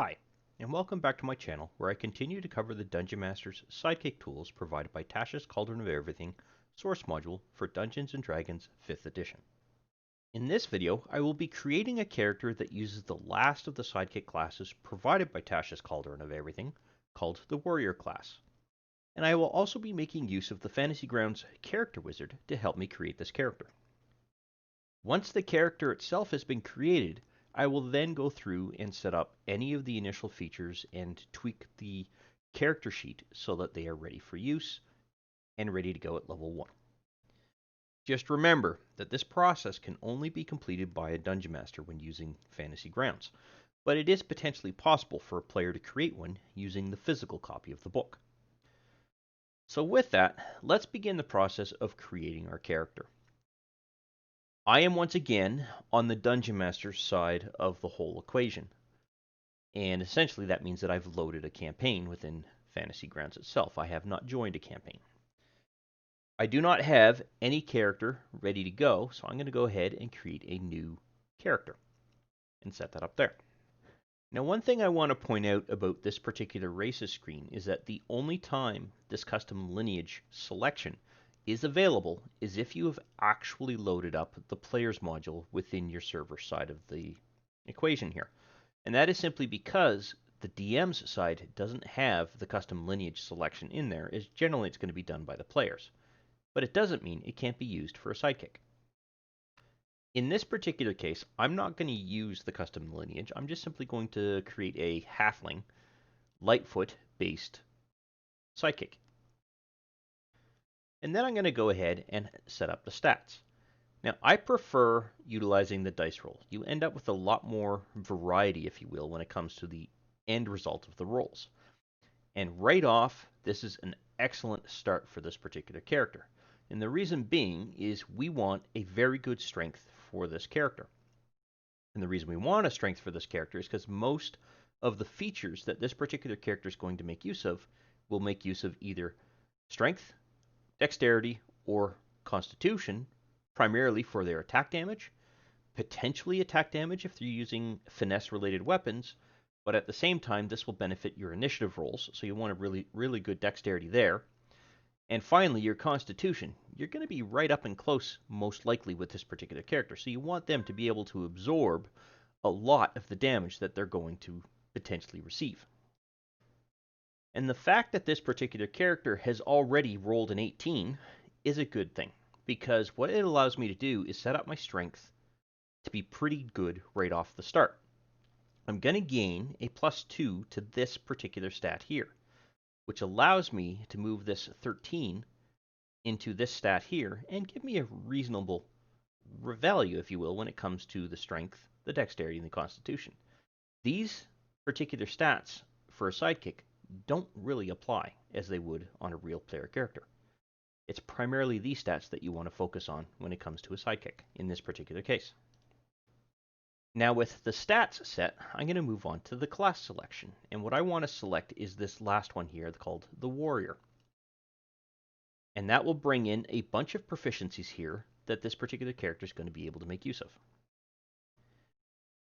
Hi, and welcome back to my channel where I continue to cover the Dungeon Master's Sidekick tools provided by Tasha's Cauldron of Everything source module for Dungeons & Dragons 5th edition. In this video, I will be creating a character that uses the last of the Sidekick classes provided by Tasha's Cauldron of Everything, called the Warrior class. And I will also be making use of the Fantasy Grounds Character Wizard to help me create this character. Once the character itself has been created, I will then go through and set up any of the initial features and tweak the character sheet so that they are ready for use and ready to go at level 1. Just remember that this process can only be completed by a Dungeon Master when using Fantasy Grounds, but it is potentially possible for a player to create one using the physical copy of the book. So with that, let's begin the process of creating our character. I am once again on the Dungeon Master's side of the whole equation. And essentially that means that I've loaded a campaign within Fantasy Grounds itself. I have not joined a campaign. I do not have any character ready to go, so I'm going to go ahead and create a new character and set that up there. Now, one thing I want to point out about this particular races screen is that the only time this custom lineage selection is available is if you have actually loaded up the players module within your server side of the equation here. And that is simply because the DM's side doesn't have the custom lineage selection in there, as generally it's going to be done by the players. But it doesn't mean it can't be used for a sidekick. In this particular case, I'm not going to use the custom lineage. I'm just simply going to create a Halfling, Lightfoot-based sidekick. And then I'm going to go ahead and set up the stats. Now, I prefer utilizing the dice roll. You end up with a lot more variety, if you will, when it comes to the end result of the rolls. And right off, this is an excellent start for this particular character. And the reason being is we want a very good strength for this character. And the reason we want a strength for this character is because most of the features that this particular character is going to make use of will make use of either strength, dexterity, or constitution, primarily for their attack damage, potentially attack damage if they're using finesse-related weapons, but at the same time, this will benefit your initiative rolls, so you want a really good dexterity there. And finally, your constitution. You're going to be right up and close, most likely, with this particular character, so you want them to be able to absorb a lot of the damage that they're going to potentially receive. And the fact that this particular character has already rolled an 18 is a good thing, because what it allows me to do is set up my strength to be pretty good right off the start. I'm going to gain a +2 to this particular stat here, which allows me to move this 13 into this stat here and give me a reasonable value, if you will, when it comes to the strength, the dexterity, and the constitution. These particular stats for a sidekick don't really apply as they would on a real player character. It's primarily these stats that you want to focus on when it comes to a sidekick in this particular case. Now with the stats set, I'm going to move on to the class selection. And what I want to select is this last one here called the Warrior. And that will bring in a bunch of proficiencies here that this particular character is going to be able to make use of.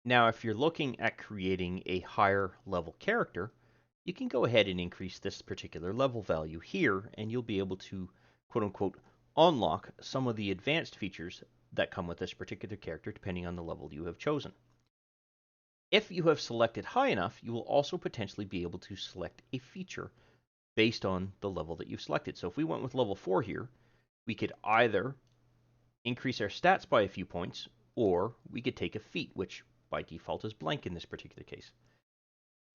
Now if you're looking at creating a higher level character, you can go ahead and increase this particular level value here, and you'll be able to, quote unquote, unlock some of the advanced features that come with this particular character depending on the level you have chosen. If you have selected high enough, you will also potentially be able to select a feature based on the level that you've selected. So if we went with level 4 here, we could either increase our stats by a few points, or we could take a feat, which by default is blank in this particular case.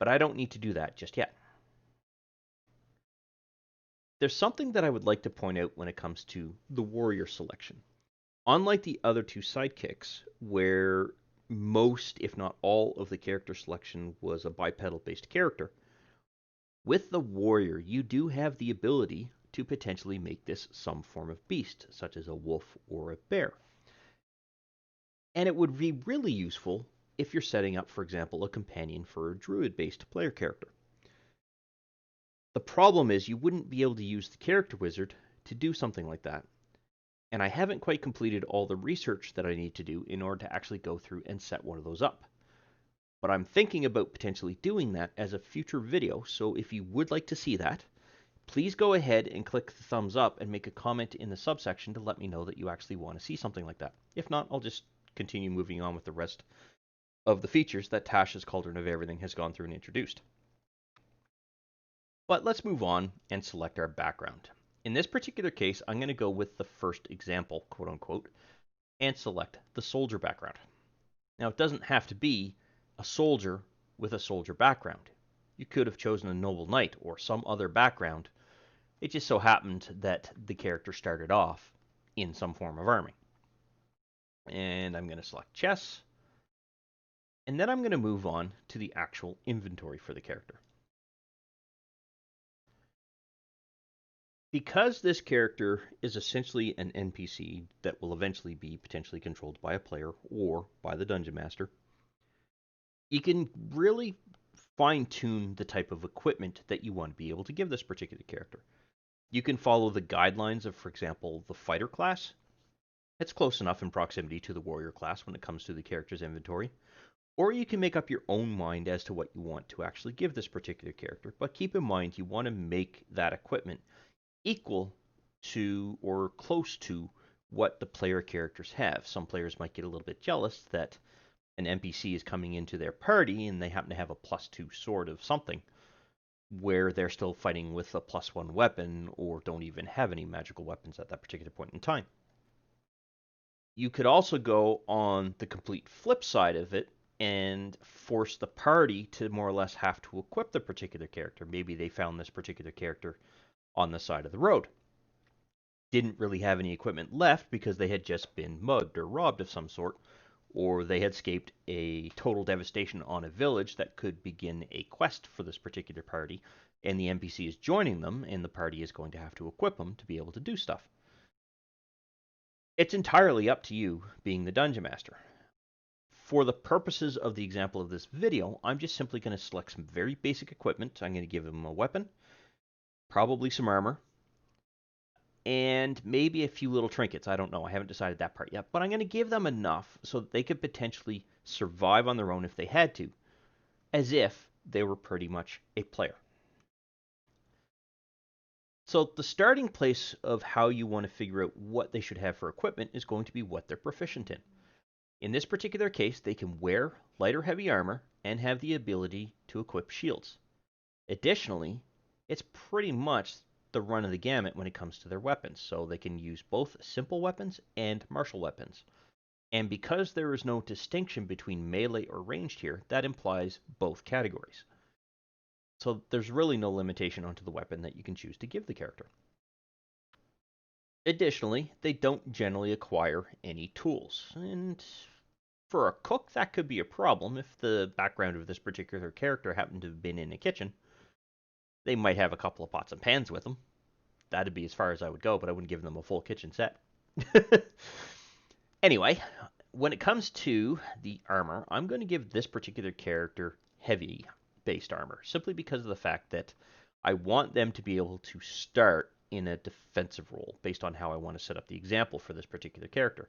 But I don't need to do that just yet. There's something that I would like to point out when it comes to the warrior selection. Unlike the other two sidekicks, where most, if not all, of the character selection was a bipedal-based character, with the warrior, you do have the ability to potentially make this some form of beast, such as a wolf or a bear. And it would be really useful if you're setting up, for example, a companion for a druid-based player character. The problem is you wouldn't be able to use the character wizard to do something like that. And I haven't quite completed all the research that I need to do in order to actually go through and set one of those up. But I'm thinking about potentially doing that as a future video, so if you would like to see that, please go ahead and click the thumbs up and make a comment in the subsection to let me know that you actually want to see something like that. If not, I'll just continue moving on with the rest of the features that Tasha's Cauldron of Everything has gone through and introduced. But let's move on and select our background. In this particular case, I'm going to go with the first example, quote unquote, and select the soldier background. Now, it doesn't have to be a soldier with a soldier background. You could have chosen a noble knight or some other background. It just so happened that the character started off in some form of arming. And I'm going to select chess. And then I'm going to move on to the actual inventory for the character. Because this character is essentially an NPC that will eventually be potentially controlled by a player or by the dungeon master, you can really fine-tune the type of equipment that you want to be able to give this particular character. You can follow the guidelines of, for example, the fighter class. It's close enough in proximity to the warrior class when it comes to the character's inventory. Or you can make up your own mind as to what you want to actually give this particular character. But keep in mind, you want to make that equipment equal to or close to what the player characters have. Some players might get a little bit jealous that an NPC is coming into their party and they happen to have a +2 sword of something, where they're still fighting with a +1 weapon or don't even have any magical weapons at that particular point in time. You could also go on the complete flip side of it and force the party to more or less have to equip the particular character. Maybe they found this particular character on the side of the road. Didn't really have any equipment left because they had just been mugged or robbed of some sort, or they had escaped a total devastation on a village that could begin a quest for this particular party, and the NPC is joining them, and the party is going to have to equip them to be able to do stuff. It's entirely up to you, being the dungeon master. For the purposes of the example of this video, I'm just simply going to select some very basic equipment. I'm going to give them a weapon, probably some armor, and maybe a few little trinkets. I don't know. I haven't decided that part yet. But I'm going to give them enough so that they could potentially survive on their own if they had to, as if they were pretty much a player. So the starting place of how you want to figure out what they should have for equipment is going to be what they're proficient in. In this particular case, they can wear light or heavy armor and have the ability to equip shields. Additionally, it's pretty much the run of the gamut when it comes to their weapons, so they can use both simple weapons and martial weapons. And because there is no distinction between melee or ranged here, that implies both categories. So there's really no limitation onto the weapon that you can choose to give the character. Additionally, they don't generally acquire any tools, and for a cook that could be a problem if the background of this particular character happened to have been in a kitchen. They might have a couple of pots and pans with them. That'd be as far as I would go, but I wouldn't give them a full kitchen set. Anyway, when it comes to the armor, I'm going to give this particular character heavy based armor, simply because of the fact that I want them to be able to start in a defensive role based on how I want to set up the example for this particular character.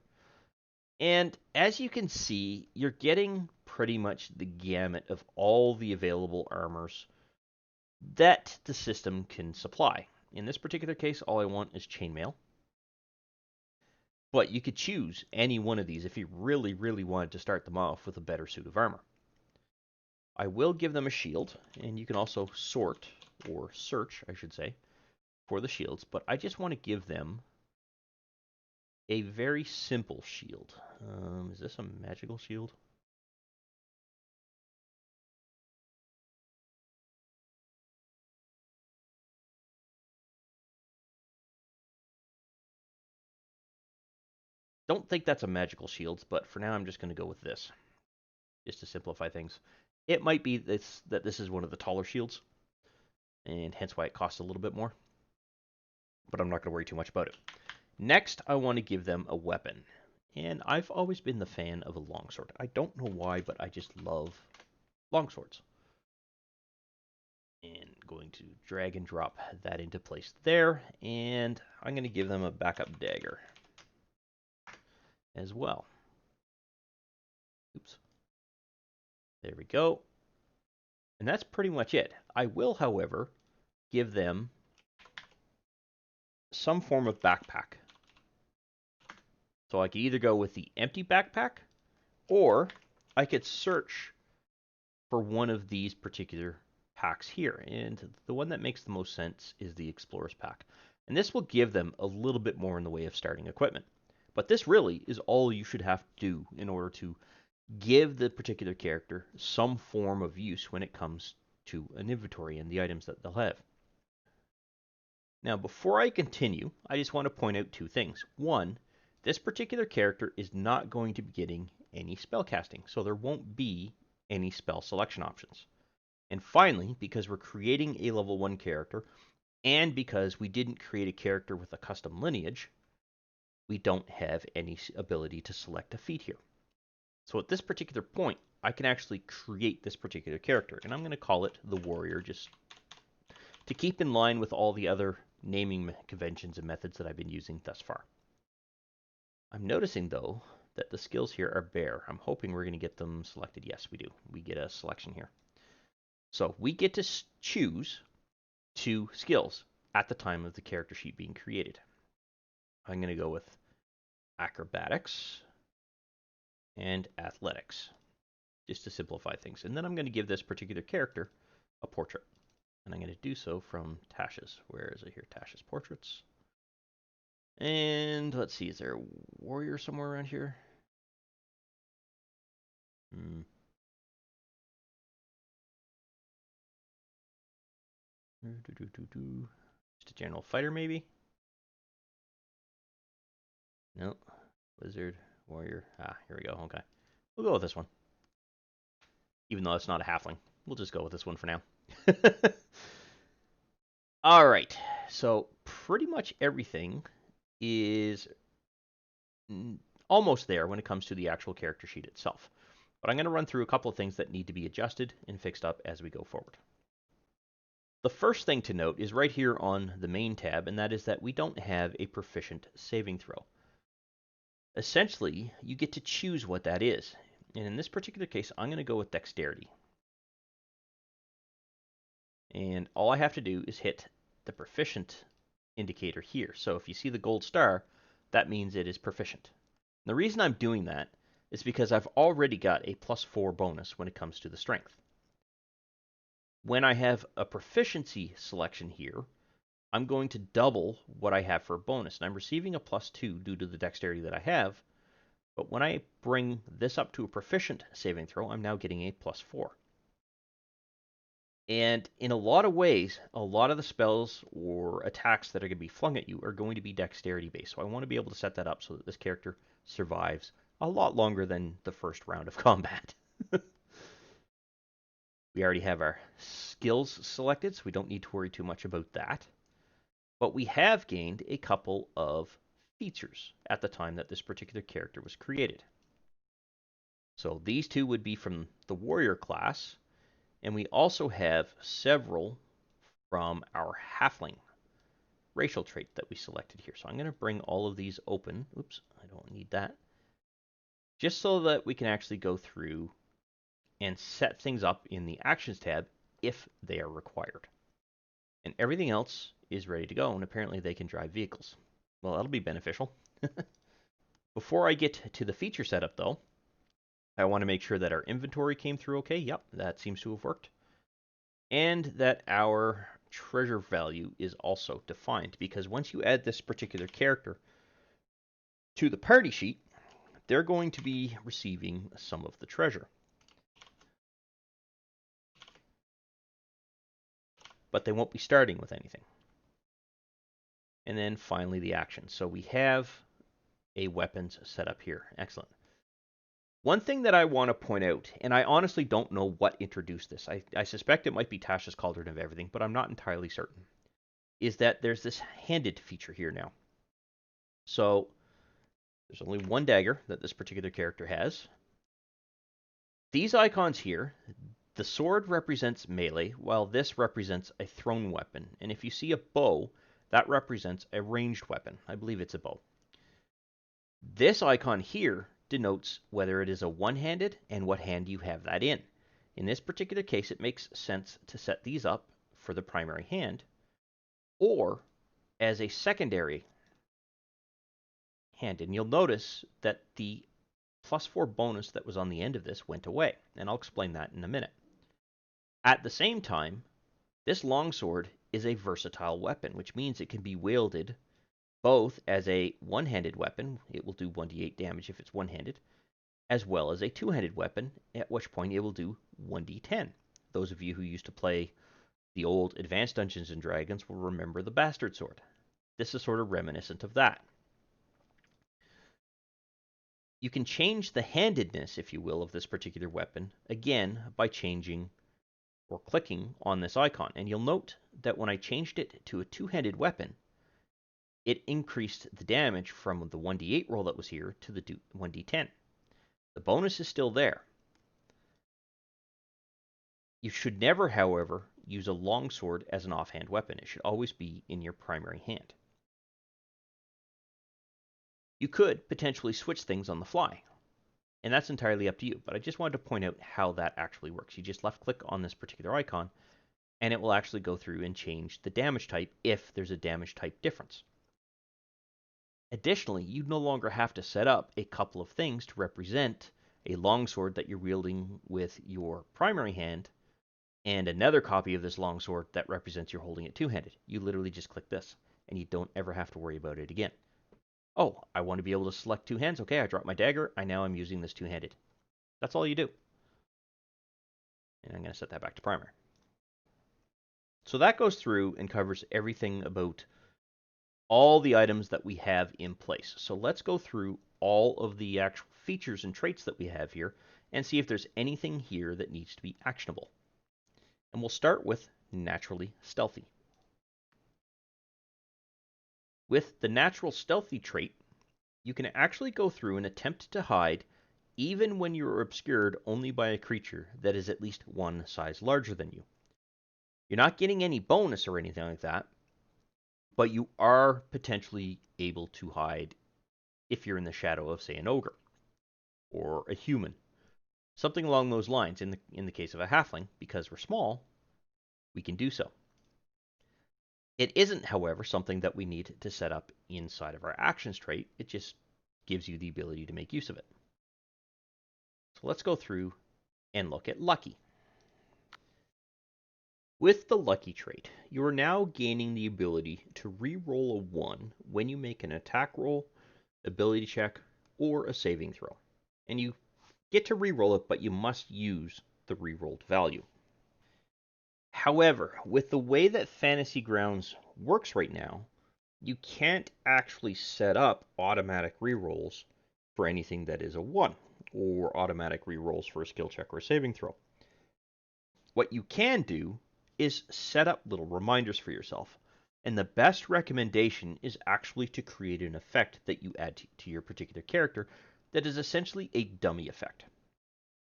And as you can see, you're getting pretty much the gamut of all the available armors that the system can supply. In this particular case, all I want is chainmail. But you could choose any one of these if you really, really wanted to start them off with a better suit of armor. I will give them a shield, and you can also sort, or search, I should say, for the shields, but I just want to give them a very simple shield. Is this a magical shield? Don't think that's a magical shield, but for now I'm just going to go with this, just to simplify things. It might be that this is one of the taller shields, and hence why it costs a little bit more, but I'm not going to worry too much about it. Next, I want to give them a weapon, and I've always been the fan of a longsword. I don't know why, but I just love longswords. And going to drag and drop that into place there, and I'm going to give them a backup dagger as well. Oops. There we go. And that's pretty much it. I will, however, give them some form of backpack. So I could either go with the empty backpack, or I could search for one of these particular packs here. And the one that makes the most sense is the Explorer's Pack. And this will give them a little bit more in the way of starting equipment. But this really is all you should have to do in order to give the particular character some form of use when it comes to an inventory and the items that they'll have. Now, before I continue, I just want to point out two things. One, this particular character is not going to be getting any spell casting, so there won't be any spell selection options. And finally, because we're creating a level 1 character, and because we didn't create a character with a custom lineage, we don't have any ability to select a feat here. So at this particular point, I can actually create this particular character, and I'm going to call it the Warrior, just to keep in line with all the other naming conventions and methods that I've been using thus far. I'm noticing, though, that the skills here are bare. I'm hoping we're going to get them selected. Yes, we do. We get a selection here. So we get to choose 2 skills at the time of the character sheet being created. I'm going to go with acrobatics and athletics, just to simplify things. And then I'm going to give this particular character a portrait. And I'm going to do so from Tasha's. Where is it here? Tasha's portraits. And let's see, is there a warrior somewhere around here? Just a general fighter, maybe? No. Wizard, warrior. Ah, here we go. Okay. We'll go with this one. Even though it's not a halfling. We'll just go with this one for now. All right. So pretty much everything is almost there when it comes to the actual character sheet itself. But I'm going to run through a couple of things that need to be adjusted and fixed up as we go forward. The first thing to note is right here on the main tab, and that is that we don't have a proficient saving throw. Essentially, you get to choose what that is. And in this particular case, I'm going to go with dexterity. And all I have to do is hit the proficient indicator here. So if you see the gold star, that means it is proficient. And the reason I'm doing that is because I've already got a +4 bonus when it comes to the strength. When I have a proficiency selection here, I'm going to double what I have for a bonus. And I'm receiving a +2 due to the dexterity that I have. But when I bring this up to a proficient saving throw, I'm now getting a +4. And in a lot of ways, a lot of the spells or attacks that are going to be flung at you are going to be dexterity based. So I want to be able to set that up so that this character survives a lot longer than the first round of combat. We already have our skills selected, so we don't need to worry too much about that. But we have gained a couple of features at the time that this particular character was created. So these two would be from the warrior class, and we also have several from our halfling racial trait that we selected here. So I'm going to bring all of these open. Oops, I don't need that. Just so that we can actually go through and set things up in the Actions tab if they are required. And everything else is ready to go, and apparently they can drive vehicles. Well, that'll be beneficial. Before I get to the feature setup, though, I want to make sure that our inventory came through okay. Yep, that seems to have worked. And that our treasure value is also defined, because once you add this particular character to the party sheet, they're going to be receiving some of the treasure. But they won't be starting with anything. And then finally the action. So we have a weapons set up here. Excellent. One thing that I want to point out, and I honestly don't know what introduced this, I suspect it might be Tasha's Cauldron of Everything, but I'm not entirely certain, is that there's this handed feature here now. So there's only one dagger that this particular character has. These icons here, the sword represents melee, while this represents a thrown weapon. And if you see a bow, that represents a ranged weapon. I believe it's a bow. This icon here denotes whether it is a one-handed and what hand you have that in. In this particular case, it makes sense to set these up for the primary hand or as a secondary hand. And you'll notice that the +4 bonus that was on the end of this went away, and I'll explain that in a minute. At the same time, this longsword is a versatile weapon, which means it can be wielded both as a one-handed weapon, it will do 1d8 damage if it's one-handed, as well as a two-handed weapon, at which point it will do 1d10. Those of you who used to play the old Advanced Dungeons & Dragons will remember the Bastard Sword. This is sort of reminiscent of that. You can change the handedness, if you will, of this particular weapon, again, by changing or clicking on this icon. And you'll note that when I changed it to a two-handed weapon, it increased the damage from the 1d8 roll that was here to the 1d10. The bonus is still there. You should never, however, use a longsword as an offhand weapon. It should always be in your primary hand. You could potentially switch things on the fly, and that's entirely up to you, but I just wanted to point out how that actually works. You just left-click on this particular icon, and it will actually go through and change the damage type if there's a damage type difference. Additionally, you no longer have to set up a couple of things to represent a longsword that you're wielding with your primary hand and another copy of this longsword that represents you're holding it two-handed. You literally just click this, and you don't ever have to worry about it again. Oh, I want to be able to select two hands. Okay, I drop my dagger. I'm using this two-handed. That's all you do. And I'm going to set that back to primary. So that goes through and covers everything about all the items that we have in place. So let's go through all of the actual features and traits that we have here and see if there's anything here that needs to be actionable. And we'll start with naturally stealthy. With the natural stealthy trait, you can actually go through and attempt to hide even when you're obscured only by a creature that is at least one size larger than you. You're not getting any bonus or anything like that, but you are potentially able to hide if you're in the shadow of, say, an ogre or a human. Something along those lines. In the case of a halfling, because we're small, we can do so. It isn't, however, something that we need to set up inside of our actions trait. It just gives you the ability to make use of it. So let's go through and look at lucky. With the lucky trait, you are now gaining the ability to re-roll a 1 when you make an attack roll, ability check, or a saving throw. And you get to re-roll it, but you must use the re-rolled value. However, with the way that Fantasy Grounds works right now, you can't actually set up automatic rerolls for anything that is a 1, or automatic rerolls for a skill check or a saving throw. What you can do is set up little reminders for yourself, and the best recommendation is actually to create an effect that you add to your particular character that is essentially a dummy effect.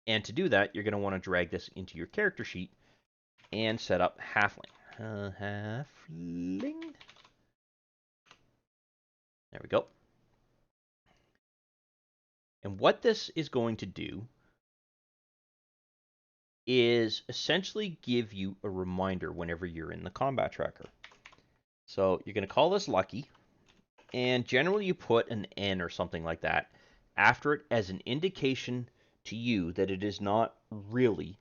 And to do that, you're going to want to drag this into your character sheet and set up Halfling. Halfling. There we go. And what this is going to do is essentially give you a reminder whenever you're in the combat tracker. So you're going to call this lucky, and generally you put an N or something like that after it as an indication to you that it is not really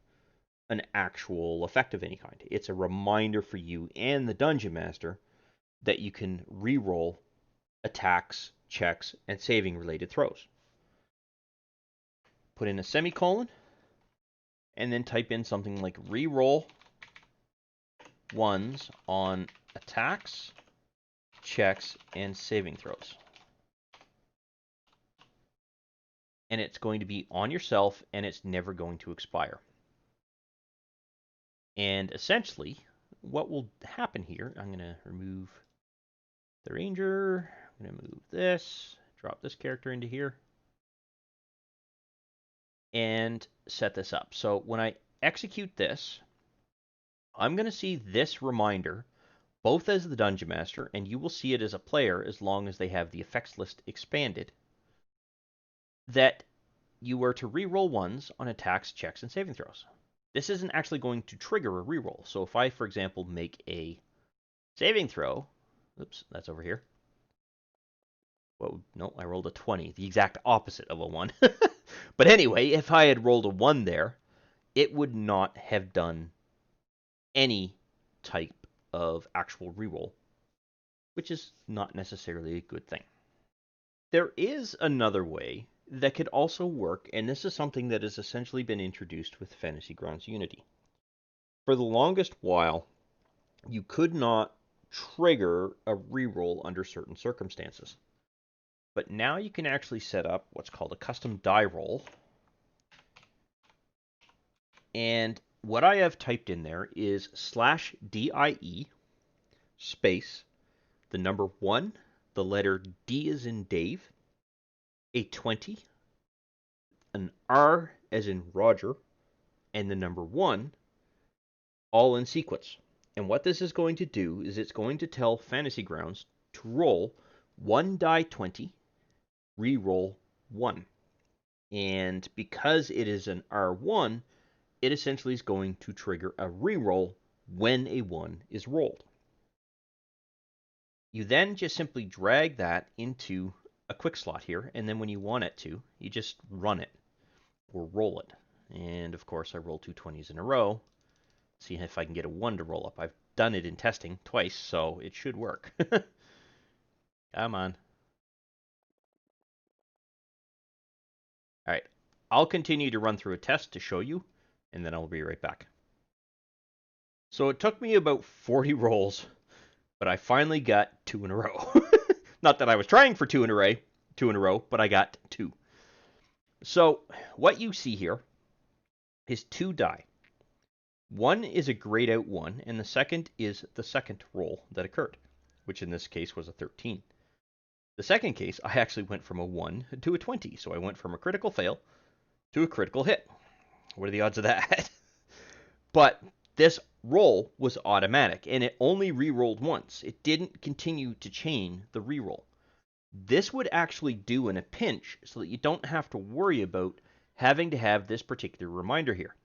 an actual effect of any kind. It's a reminder for you and the Dungeon Master that you can re-roll attacks, checks, and saving related throws. Put in a semicolon, and then type in something like re-roll 1s on attacks, checks, and saving throws. And it's going to be on yourself, and it's never going to expire. And essentially, what will happen here, I'm going to remove the ranger, I'm going to move this, drop this character into here, and set this up. So when I execute this, I'm going to see this reminder both as the Dungeon Master, and you will see it as a player as long as they have the effects list expanded, that you were to re-roll 1s on attacks, checks, and saving throws. this isn't actually going to trigger a reroll. So if I, for example, make a saving throw, oops, that's over here. Well, no, I rolled a 20, the exact opposite of a 1. But anyway, if I had rolled a 1 there, it would not have done any type of actual reroll, which is not necessarily a good thing. There is another way that could also work, and this is something that has essentially been introduced with Fantasy Grounds Unity. For the longest while, you could not trigger a reroll under certain circumstances. But now you can actually set up what's called a custom die roll. And what I have typed in there is /DIE space the number 1, the letter D as in Dave, a 20, an R as in Roger, and the number 1, all in sequence. And what this is going to do is it's going to tell Fantasy Grounds to roll 1 die 20, re-roll 1. And because it is an R1, it essentially is going to trigger a reroll when a 1 is rolled. You then just simply drag that into a quick slot here, and then when you want it to, you just run it or roll it. And of course, I roll 2 20s in a row. See if I can get a 1 to roll up. I've done it in testing twice, so it should work. Come on. All right, I'll continue to run through a test to show you, and then I'll be right back. So it took me about 40 rolls, but I finally got 2 in a row. Not that I was trying for 2 in a row, but I got 2. So what you see here is 2 die. One is a grayed out 1, and the second is the second roll that occurred, which in this case was a 13. The second case, I actually went from a 1 to a 20, so I went from a critical fail to a critical hit. What are the odds of that? But this roll was automatic, and it only re-rolled once. It didn't continue to chain the re-roll. This would actually do in a pinch so that you don't have to worry about having to have this particular reminder here.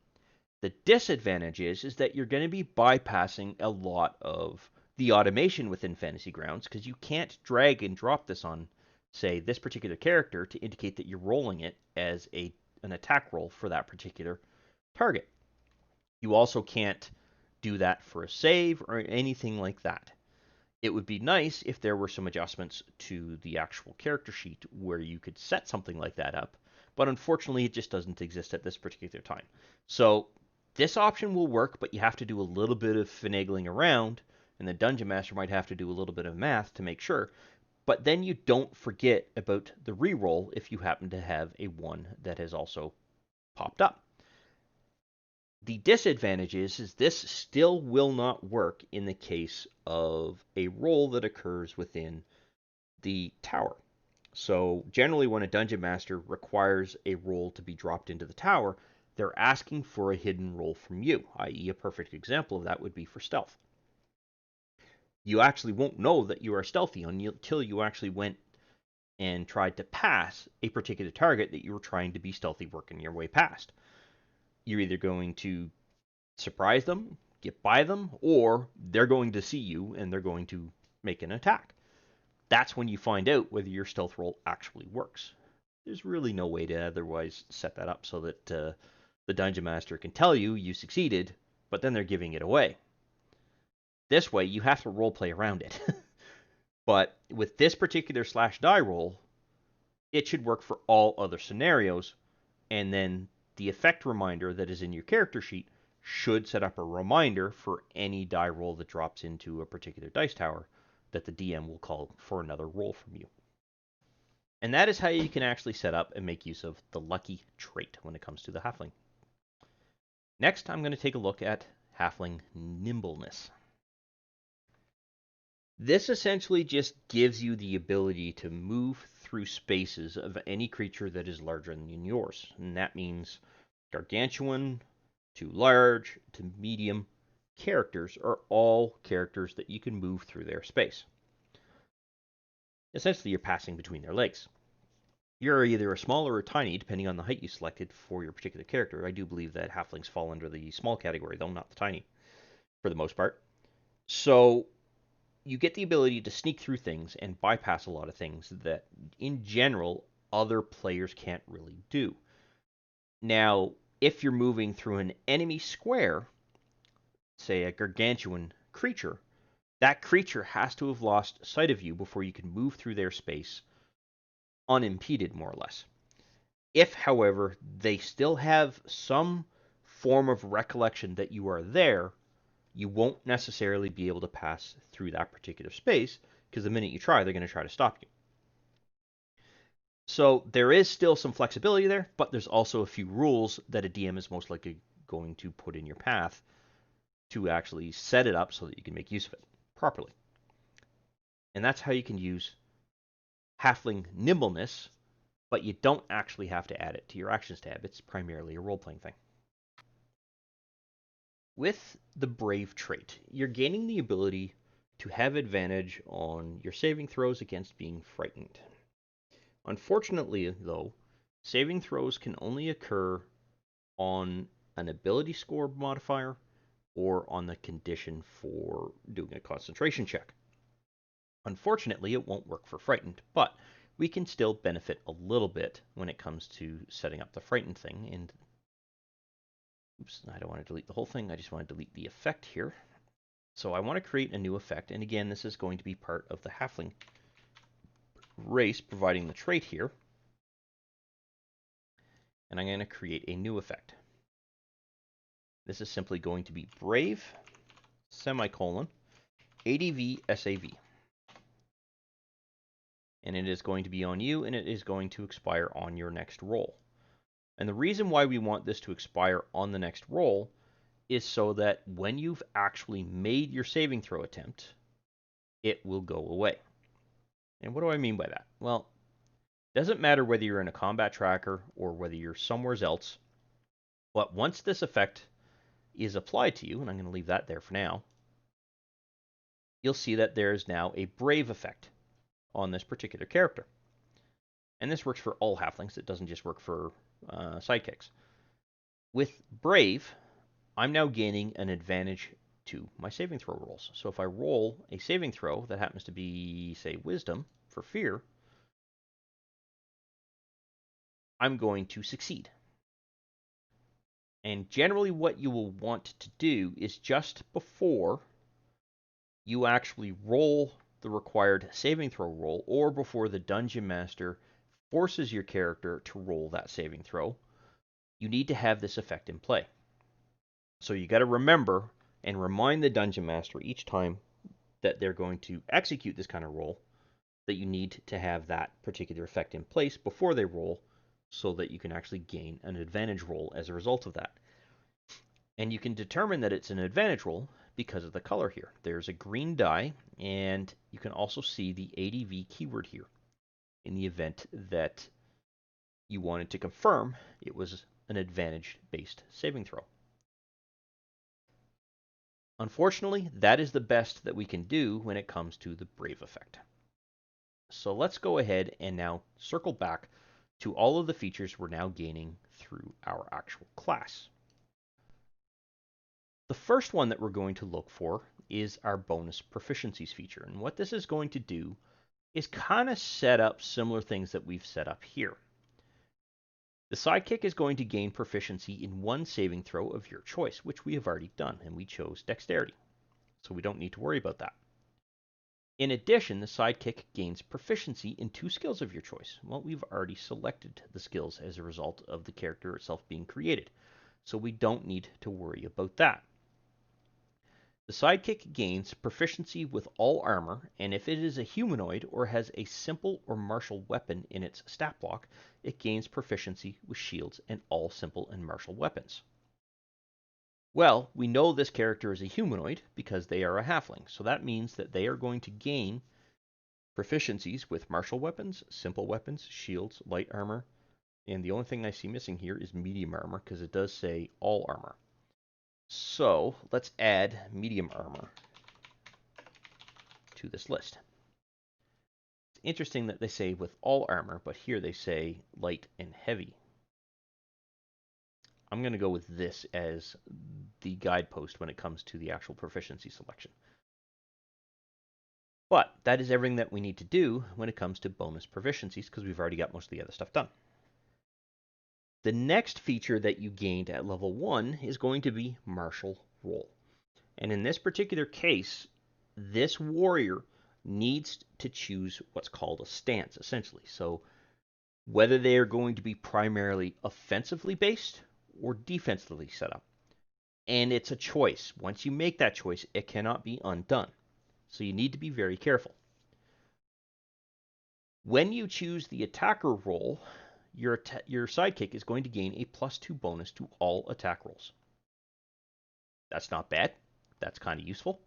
The disadvantage is that you're going to be bypassing a lot of the automation within Fantasy Grounds because you can't drag and drop this on, say, this particular character to indicate that you're rolling it as an attack roll for that particular target. You also can't do that for a save or anything like that. It would be nice if there were some adjustments to the actual character sheet where you could set something like that up, but unfortunately it just doesn't exist at this particular time. So this option will work, but you have to do a little bit of finagling around, and the Dungeon Master might have to do a little bit of math to make sure. But then you don't forget about the reroll if you happen to have a 1 that has also popped up. The disadvantage is this still will not work in the case of a roll that occurs within the tower. So generally when a Dungeon Master requires a roll to be dropped into the tower, they're asking for a hidden roll from you, i.e. a perfect example of that would be for stealth. You actually won't know that you are stealthy until you actually went and tried to pass a particular target that you were trying to be stealthy working your way past. You're either going to surprise them, get by them, or they're going to see you and they're going to make an attack. That's when you find out whether your stealth roll actually works. There's really no way to otherwise set that up so that the Dungeon Master can tell you succeeded, but then they're giving it away. This way, you have to roleplay around it. But with this particular /die roll, it should work for all other scenarios, and then the effect reminder that is in your character sheet should set up a reminder for any die roll that drops into a particular dice tower that the DM will call for another roll from you. And that is how you can actually set up and make use of the lucky trait when it comes to the Halfling. Next, I'm going to take a look at Halfling Nimbleness. This essentially just gives you the ability to move through spaces of any creature that is larger than yours. And that means gargantuan to large to medium characters are all characters that you can move through their space. Essentially, you're passing between their legs. You're either a small or a tiny, depending on the height you selected for your particular character. I do believe that halflings fall under the small category, though, not the tiny, for the most part. So you get the ability to sneak through things and bypass a lot of things that, in general, other players can't really do. Now, if you're moving through an enemy square, say a gargantuan creature, that creature has to have lost sight of you before you can move through their space unimpeded, more or less. If, however, they still have some form of recollection that you are there, you won't necessarily be able to pass through that particular space, because the minute you try, they're going to try to stop you. So there is still some flexibility there, but there's also a few rules that a DM is most likely going to put in your path to actually set it up so that you can make use of it properly. And that's how you can use Halfling Nimbleness, but you don't actually have to add it to your Actions tab. It's primarily a role-playing thing. With the Brave trait, you're gaining the ability to have advantage on your saving throws against being frightened. Unfortunately, though, saving throws can only occur on an ability score modifier or on the condition for doing a concentration check. Unfortunately, it won't work for frightened, but we can still benefit a little bit when it comes to setting up the frightened thing. And oops, I don't want to delete the whole thing. I just want to delete the effect here. So I want to create a new effect. And again, this is going to be part of the Halfling race providing the trait here. And I'm going to create a new effect. This is simply going to be Brave, semicolon, ADV SAV. And it is going to be on you, and it is going to expire on your next roll. And the reason why we want this to expire on the next roll is so that when you've actually made your saving throw attempt, it will go away. And what do I mean by that? Well, it doesn't matter whether you're in a combat tracker or whether you're somewhere else, but once this effect is applied to you, and I'm going to leave that there for now, you'll see that there's now a Brave effect on this particular character. And this works for all halflings. It doesn't just work for sidekicks. With Brave, I'm now gaining an advantage to my saving throw rolls. So if I roll a saving throw that happens to be, say, Wisdom for fear, I'm going to succeed. And generally what you will want to do is just before you actually roll the required saving throw roll, or before the Dungeon Master forces your character to roll that saving throw, you need to have this effect in play. So you got to remember and remind the Dungeon Master each time that they're going to execute this kind of roll that you need to have that particular effect in place before they roll, so that you can actually gain an advantage roll as a result of that. And you can determine that it's an advantage roll because of the color here. There's a green die, and you can also see the ADV keyword here in the event that you wanted to confirm it was an advantage-based saving throw. Unfortunately, that is the best that we can do when it comes to the Brave effect. So let's go ahead and now circle back to all of the features we're now gaining through our actual class. The first one that we're going to look for is our bonus proficiencies feature. And what this is going to do is kind of set up similar things that we've set up here. The Sidekick is going to gain proficiency in one saving throw of your choice, which we have already done, and we chose Dexterity. So we don't need to worry about that. In addition, the Sidekick gains proficiency in 2 skills of your choice. Well, we've already selected the skills as a result of the character itself being created, so we don't need to worry about that. The Sidekick gains proficiency with all armor, and if it is a humanoid or has a simple or martial weapon in its stat block, it gains proficiency with shields and all simple and martial weapons. Well, we know this character is a humanoid because they are a halfling, so that means that they are going to gain proficiencies with martial weapons, simple weapons, shields, light armor, and the only thing I see missing here is medium armor because it does say all armor. So let's add medium armor to this list. Interesting that they say with all armor, but here they say light and heavy. I'm going to go with this as the guidepost when it comes to the actual proficiency selection. But that is everything that we need to do when it comes to bonus proficiencies, because we've already got most of the other stuff done. The next feature that you gained at level 1 is going to be martial roll. And in this particular case, this warrior needs to choose what's called a stance, essentially. So whether they are going to be primarily offensively based or defensively set up. And it's a choice. Once you make that choice, it cannot be undone. So you need to be very careful. When you choose the attacker role, your sidekick is going to gain a +2 bonus to all attack rolls. That's not bad. That's kind of useful.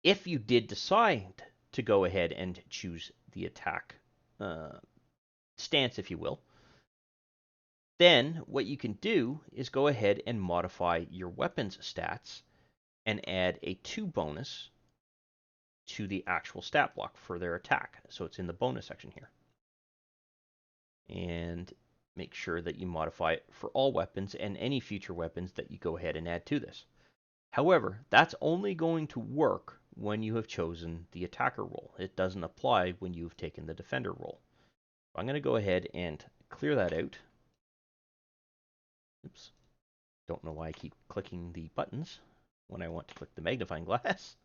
If you did decide to go ahead and choose the attack stance, if you will, then what you can do is go ahead and modify your weapons stats and add a 2 bonus to the actual stat block for their attack. So it's in the bonus section here. And make sure that you modify it for all weapons and any future weapons that you go ahead and add to this. However, that's only going to work when you have chosen the attacker role. It doesn't apply when you've taken the defender role. I'm going to go ahead and clear that out. Oops. Don't know why I keep clicking the buttons when I want to click the magnifying glass.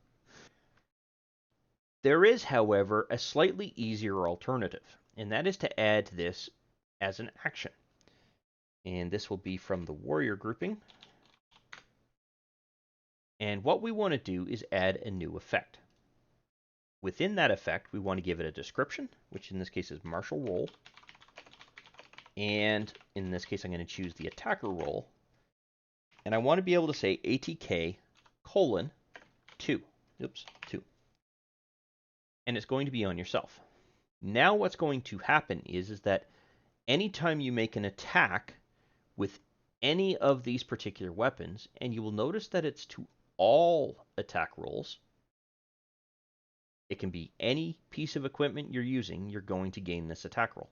There is, however, a slightly easier alternative, and that is to add this as an action. And this will be from the warrior grouping. And what we want to do is add a new effect. Within that effect, we want to give it a description, which in this case is martial roll. And in this case, I'm going to choose the attacker role. And I want to be able to say ATK colon 2. Oops, 2. And it's going to be on yourself. Now what's going to happen is that anytime you make an attack with any of these particular weapons, and you will notice that it's to all attack rolls, it can be any piece of equipment you're using, you're going to gain this attack roll.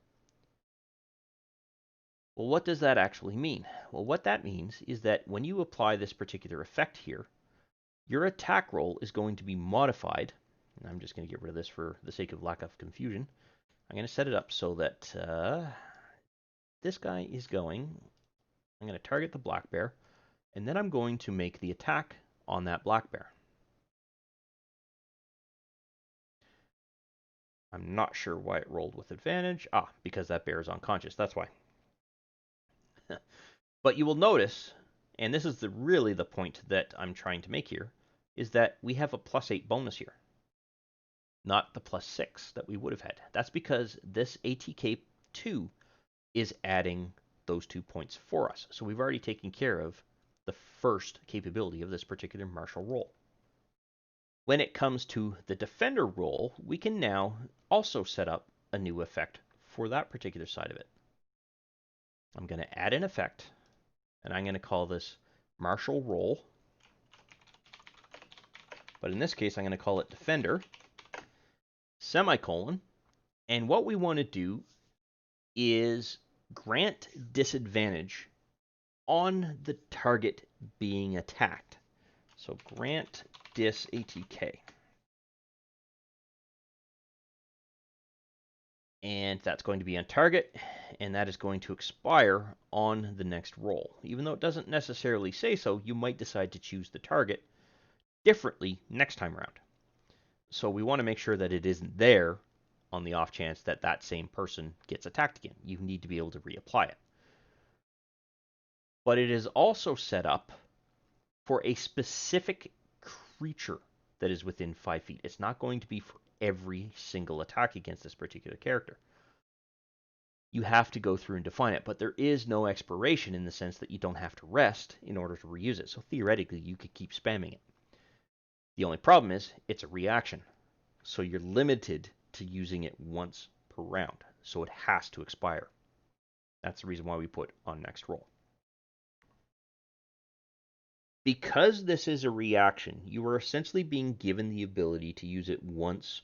Well, what does that actually mean? Well, what that means is that when you apply this particular effect here, your attack roll is going to be modified. And I'm just going to get rid of this for the sake of lack of confusion. I'm going to set it up so that this guy is going. I'm going to target the black bear, and then I'm going to make the attack on that black bear. I'm not sure why it rolled with advantage. Because that bear is unconscious. That's why. But you will notice, and this is really the point that I'm trying to make here, is that we have a +8 bonus here, not the +6 that we would have had. That's because this ATK2 is adding those 2 points for us. So we've already taken care of the first capability of this particular martial role. When it comes to the defender role, we can now also set up a new effect for that particular side of it. I'm going to add an effect, and I'm going to call this martial role. But in this case, I'm going to call it defender, semicolon. And what we want to do is grant disadvantage on the target being attacked. So grant dis ATK. And that's going to be on target, and that is going to expire on the next roll. Even though it doesn't necessarily say so, you might decide to choose the target differently next time around. So we want to make sure that it isn't there on the off chance that that same person gets attacked again. You need to be able to reapply it. But it is also set up for a specific creature that is within 5 feet. It's not going to be for every single attack against this particular character. You have to go through and define it, but there is no expiration in the sense that you don't have to rest in order to reuse it. So theoretically, you could keep spamming it. The only problem is it's a reaction. So you're limited to using it once per round. So it has to expire. That's the reason why we put on next roll. Because this is a reaction, you are essentially being given the ability to use it once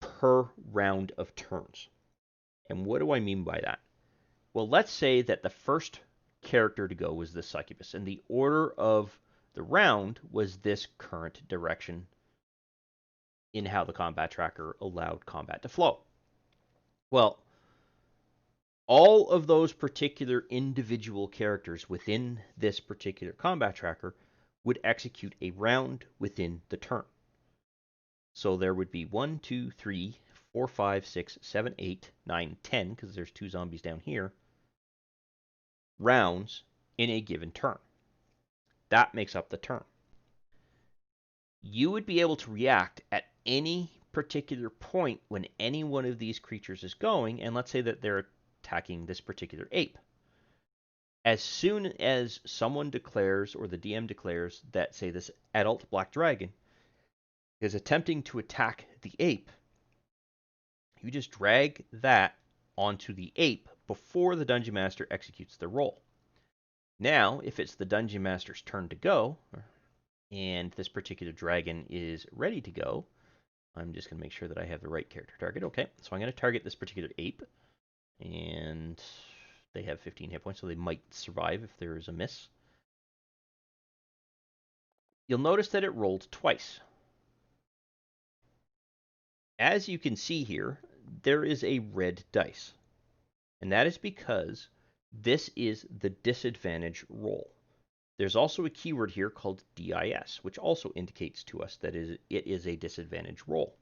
per round of turns. And what do I mean by that? Well, let's say that the first character to go was the succubus, and the order of the round was this current direction in how the combat tracker allowed combat to flow. Well, all of those particular individual characters within this particular combat tracker would execute a round within the turn. So there would be 1, 2, 3, 4, 5, 6, 7, 8, 9, 10, because there's 2 zombies down here, rounds in a given turn. That makes up the turn. You would be able to react at any particular point when any one of these creatures is going, and let's say that they're attacking this particular ape. As soon as someone declares, or the DM declares, that, say, this adult black dragon is attempting to attack the ape, you just drag that onto the ape before the Dungeon Master executes the roll. Now, if it's the Dungeon Master's turn to go, and this particular dragon is ready to go, I'm just going to make sure that I have the right character target. Okay, so I'm going to target this particular ape, and they have 15 hit points, so they might survive if there is a miss. You'll notice that it rolled twice. As you can see here, there is a red dice, and that is because this is the disadvantage roll. There's also a keyword here called DIS, which also indicates to us that it is a disadvantage roll.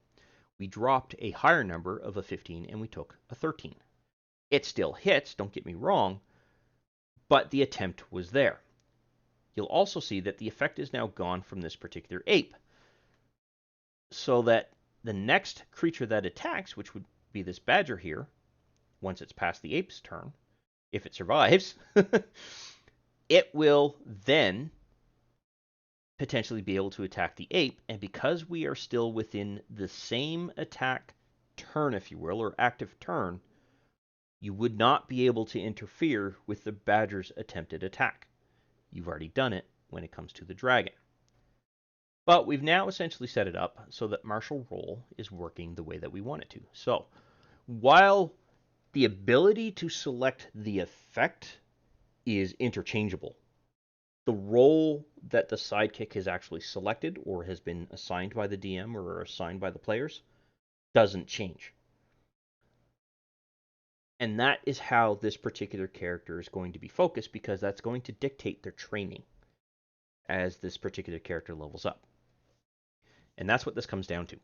We dropped a higher number of a 15 and we took a 13. It still hits, don't get me wrong, but the attempt was there. You'll also see that the effect is now gone from this particular ape, so that the next creature that attacks, which would be this badger here, once it's past the ape's turn, if it survives, it will then potentially be able to attack the ape, and because we are still within the same attack turn, if you will, or active turn, you would not be able to interfere with the badger's attempted attack. You've already done it when it comes to the dragon. But we've now essentially set it up so that martial roll is working the way that we want it to. So, while the ability to select the effect is interchangeable, the role that the sidekick has actually selected or has been assigned by the DM or assigned by the players doesn't change. And that is how this particular character is going to be focused, because that's going to dictate their training as this particular character levels up. And that's what this comes down to.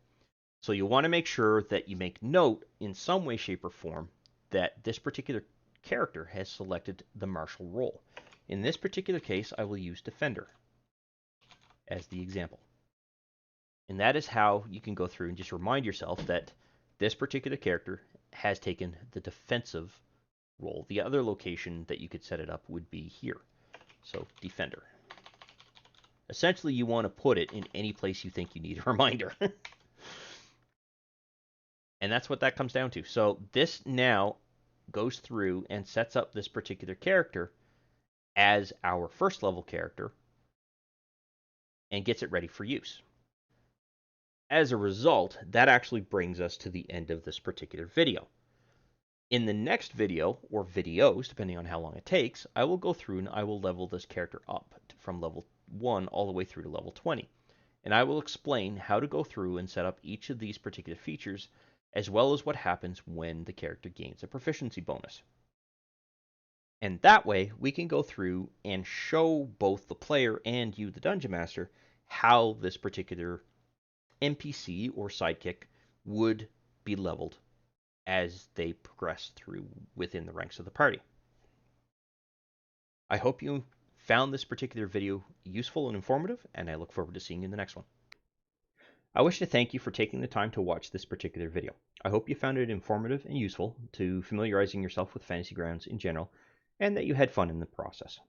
So you want to make sure that you make note in some way, shape, or form that this particular character has selected the martial role. In this particular case, I will use Defender as the example. And that is how you can go through and just remind yourself that this particular character has taken the defensive role. The other location that you could set it up would be here. So Defender. Essentially, you want to put it in any place you think you need a reminder. And that's what that comes down to. So this now goes through and sets up this particular character as our first level character and gets it ready for use. As a result, that actually brings us to the end of this particular video. In the next video, or videos, depending on how long it takes, I will go through and I will level this character up from level 1 all the way through to level 20. And I will explain how to go through and set up each of these particular features, as well as what happens when the character gains a proficiency bonus. And that way, we can go through and show both the player and you, the Dungeon Master, how this particular NPC or sidekick would be leveled as they progress through within the ranks of the party. I hope you found this particular video useful and informative, and I look forward to seeing you in the next one. I wish to thank you for taking the time to watch this particular video. I hope you found it informative and useful to familiarizing yourself with Fantasy Grounds in general, and that you had fun in the process.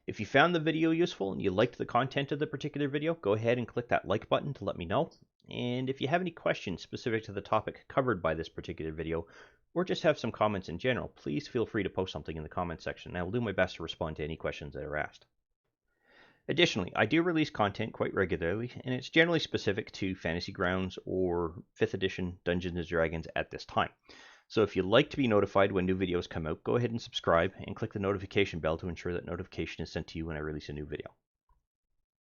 If you found the video useful and you liked the content of the particular video, go ahead and click that like button to let me know. And if you have any questions specific to the topic covered by this particular video, or just have some comments in general, please feel free to post something in the comment section, and I will do my best to respond to any questions that are asked. Additionally, I do release content quite regularly, and it's generally specific to Fantasy Grounds or 5th edition Dungeons & Dragons at this time. So if you'd like to be notified when new videos come out, go ahead and subscribe and click the notification bell to ensure that notification is sent to you when I release a new video.